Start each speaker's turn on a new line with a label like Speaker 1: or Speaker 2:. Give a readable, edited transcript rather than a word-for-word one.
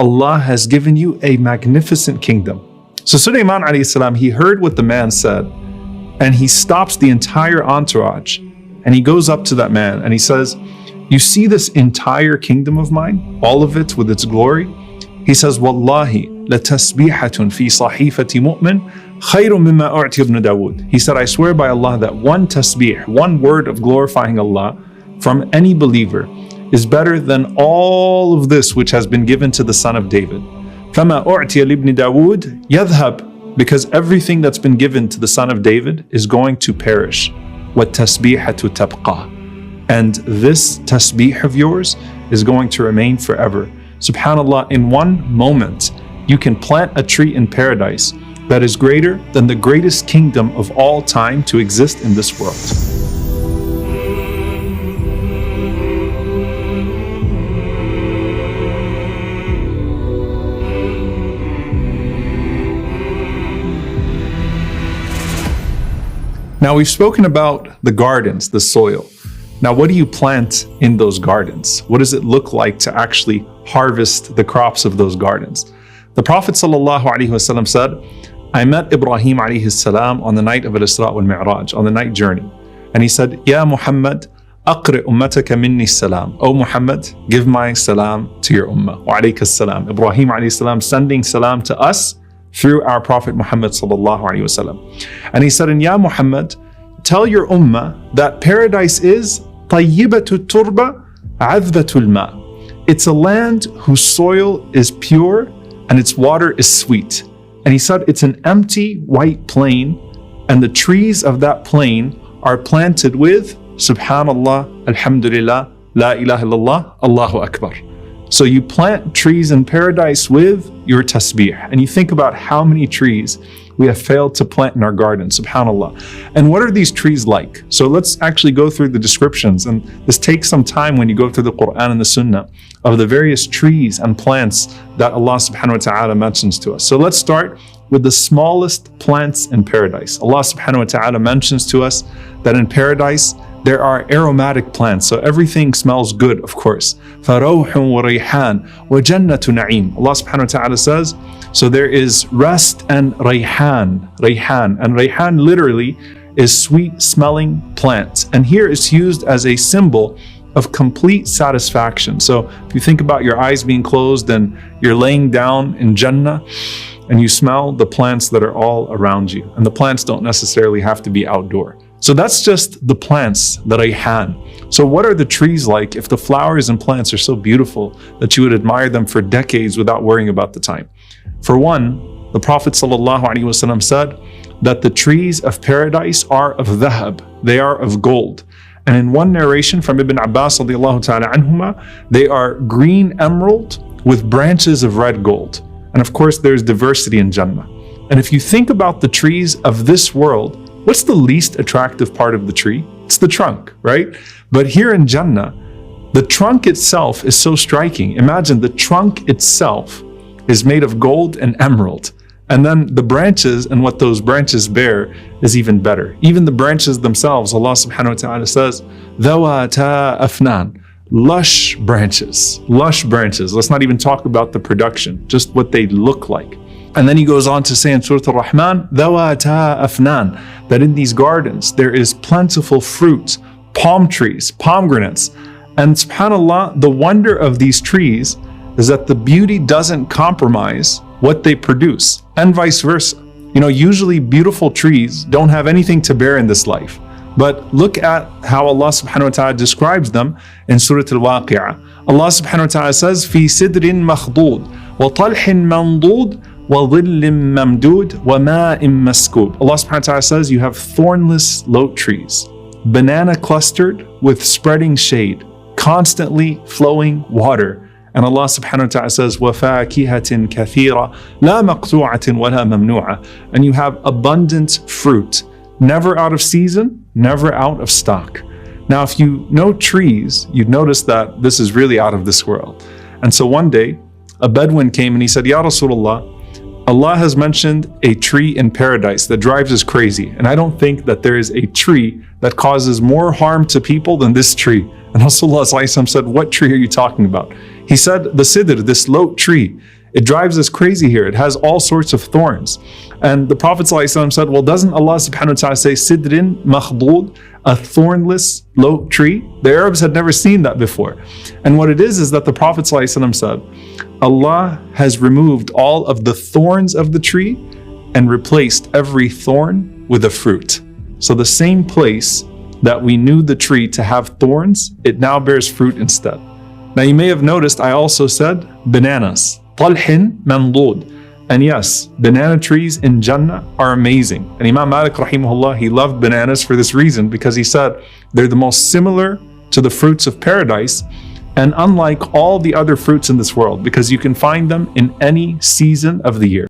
Speaker 1: Allah has given you a magnificent kingdom. So Suleiman alayhi salam, he heard what the man said, and he stops the entire entourage, and he goes up to that man and he says, you see this entire kingdom of mine, all of it with its glory? He says, Wallahi, latasbihatun fi sahifati mu'min khayrun mimma u'ti ibn Dawood. He said, I swear by Allah that one tasbih, one word of glorifying Allah from any believer is better than all of this which has been given to the son of David. فَمَا أُعْتِيَ لِبْنِ دَاوُودَ يَذْهَبْ, because everything that's been given to the son of David is going to perish. وَالتَّسْبِيحَةُ تَبْقَى, and this tasbih of yours is going to remain forever. SubhanAllah, in one moment, you can plant a tree in paradise that is greater than the greatest kingdom of all time to exist in this world. Now, we've spoken about the gardens, the soil. Now, what do you plant in those gardens? What does it look like to actually harvest the crops of those gardens? The Prophet ﷺ said, I met Ibrahim alayhi salam on the night of Al-Isra wal-Mi'raj, on the night journey. And he said, Ya Muhammad, aqri ummataka minni salam. O Muhammad, give my salam to your ummah. Wa alayka salam. Ibrahim alayhi salam sending salam to us through our Prophet Muhammad sallallahu alayhi wasallam. And he said, and Ya Muhammad, tell your ummah that paradise is tayyibatu turba adhbatul ma. It's a land whose soil is pure and its water is sweet. And he said it's an empty white plain, and the trees of that plain are planted with Subhanallah, Alhamdulillah, La ilaha illallah, Allahu Akbar. So you plant trees in paradise with your tasbih. And you think about how many trees we have failed to plant in our garden, subhanAllah. And what are these trees like? So let's actually go through the descriptions. And this takes some time when you go through the Quran and the Sunnah of the various trees and plants that Allah subhanahu wa ta'ala mentions to us. So let's start with the smallest plants in paradise. Allah subhanahu wa ta'ala mentions to us that in paradise, there are aromatic plants, so everything smells good, of course. فَرَوْحٌ وَرَيْحَانٌ وَجَنَّةُ نَعِيمٌ. Allah subhanahu wa ta'ala says, so there is rest and rayhan. And rayhan literally is sweet smelling plant. And here it's used as a symbol of complete satisfaction. So if you think about your eyes being closed and you're laying down in Jannah and you smell the plants that are all around you. And the plants don't necessarily have to be outdoor. So that's just the plants, the rayhan. So what are the trees like if the flowers and plants are so beautiful that you would admire them for decades without worrying about the time? For one, the Prophet ﷺ said that the trees of paradise are of dhahab, they are of gold. And in one narration from Ibn Abbas radiallahu ta'ala anhuma, they are green emerald with branches of red gold. And of course, there's diversity in Jannah. And if you think about the trees of this world, what's the least attractive part of the tree? It's the trunk, right? But here in Jannah, the trunk itself is so striking. Imagine the trunk itself is made of gold and emerald. And then the branches and what those branches bear is even better. Even the branches themselves, Allah subhanahu wa ta'ala says, ذَوَاتَا أَفْنَانٍ, lush branches. Let's not even talk about the production, just what they look like. And then he goes on to say in Surah Al-Rahman, ذَوَاتَا أَفْنَانٍ, that in these gardens there is plentiful fruit, palm trees, pomegranates. And subhanAllah, the wonder of these trees is that the beauty doesn't compromise what they produce, and vice versa. You know, usually beautiful trees don't have anything to bear in this life. But look at how Allah subhanahu wa ta'ala describes them in Surah Al-Waqi'ah. Allah subhanahu wa ta'ala says, فِي سِدْرٍ مَخْضُودٍ وَطَلْحٍ مَنْضُودٍ وَظِلٍّ مَمْدُودٍ وَمَاءٍ مَسْكُوبٍ. Allah subhanahu wa ta'ala says you have thornless lote trees, banana clustered with spreading shade, constantly flowing water. And Allah subhanahu wa ta'ala says, وَفَاكِهَةٍ كَثِيرًا لَا مَقْطُوعَةٍ وَلَا مَمْنُوعَةٍ. And you have abundant fruit, never out of season, never out of stock. Now, if you know trees, you'd notice that this is really out of this world. And so one day, a Bedouin came and he said, Ya Rasulullah, Allah has mentioned a tree in paradise that drives us crazy. And I don't think that there is a tree that causes more harm to people than this tree. And Rasulullah said, what tree are you talking about? He said, the sidr, this lote tree, it drives us crazy here. It has all sorts of thorns. And the Prophet ﷺ said, well, doesn't Allah subhanahu wa ta'ala say sidrin makhdud, a thornless lote tree? The Arabs had never seen that before. And what it is that the Prophet ﷺ said, Allah has removed all of the thorns of the tree and replaced every thorn with a fruit. So the same place that we knew the tree to have thorns, it now bears fruit instead. Now you may have noticed I also said bananas, talhin mandud. And yes, banana trees in Jannah are amazing. And Imam Malik rahimahullah, he loved bananas for this reason, because he said they're the most similar to the fruits of paradise and unlike all the other fruits in this world, because you can find them in any season of the year.